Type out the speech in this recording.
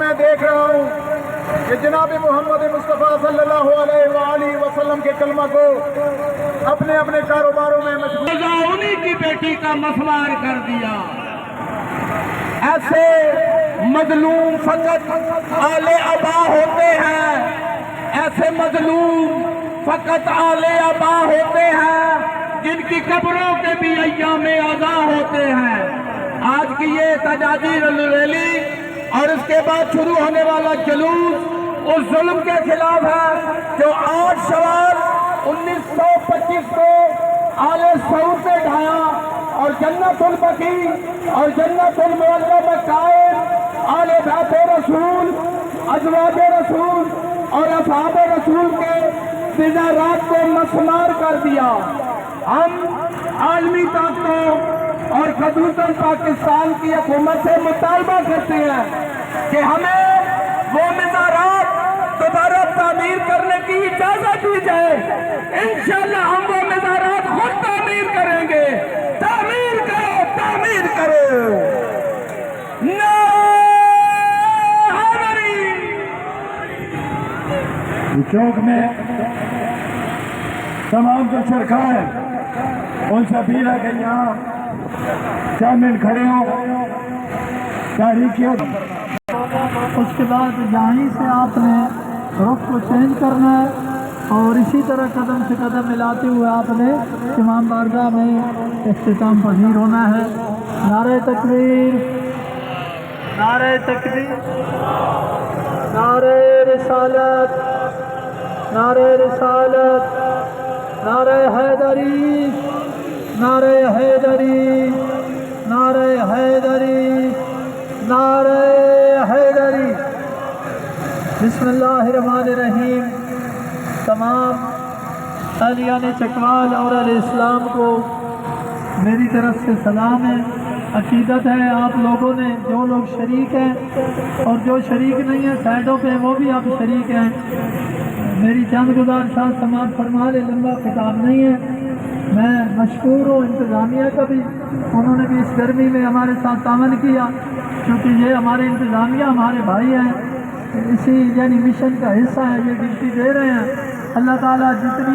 میں دیکھ رہا ہوں کہ جناب محمد مصطفیٰ صلی اللہ علیہ وآلہ وسلم کے کلمہ کو اپنے اپنے کاروباروں میں مشغول، انہی کی بیٹی کا مسمار کر دیا۔ ایسے مظلوم فقط آل آبا ہوتے ہیں، ایسے مظلوم فقط آل آبا ہوتے ہیں جن کی قبروں کے بھی ایام عزا ہوتے ہیں۔ آج کی یہ تجاجیر ریلی اور اس کے بعد شروع ہونے والا جلوس اس ظلم کے خلاف ہے جو 8 شوال 1925 کو آل سعود نے ڈھایا اور جنت البقیع اور جنت المعلا میں قائم آل بیت رسول، ازواج رسول اور اصحاب رسول کے تجارات کو مسمار کر دیا۔ ہم عالمی طاقتوں اور خصوصاً پاکستان کی حکومت سے مطالبہ کرتے ہیں کہ ہمیں وہ مزارات دوبارہ تعمیر کرنے کی اجازت دی جائے۔ انشاءاللہ ہم وہ مزارات خود تعمیر کریں گے۔ تعمیر کرو، تعمیر کرو۔ چوک میں تمام جو شرکاء ہیں ان سے اپیل ہے کہ یہاں 4 منٹ کھڑے ہوں، تحریک کیا۔ اس کے بعد یہیں سے آپ نے رخ کو چینج کرنا ہے اور اسی طرح قدم سے قدم ملاتے ہوئے آپ نے امام بارگاہ میں اختتام پذیر ہونا ہے۔ نعرہ تکبیر، نعرہ تکبیر، نعرہ رسالت، نعرہ رسالت، نعرہ حیدری، نعرہ حیدری، نعرہ حیدری، نعرہ حیدری۔ بسم اللہ الرحمن الرحیم۔ تمام اہلیان چکوال اور اہل اسلام کو میری طرف سے سلام ہے۔ عقیدت ہے آپ لوگوں نے، جو لوگ شریک ہیں اور جو شریک نہیں ہیں سائڈوں پہ وہ بھی آپ شریک ہیں۔ میری چند گزارشات سماعت فرما لے، لمبا خطاب نہیں ہے۔ میں مشکور ہوں انتظامیہ کا بھی، انہوں نے بھی اس گرمی میں ہمارے ساتھ تعاون کیا، کیونکہ یہ ہمارے انتظامیہ ہمارے بھائی ہیں، اسی یعنی مشن کا حصہ ہے، یہ ڈیوٹی دے رہے ہیں۔ اللہ تعالیٰ جتنی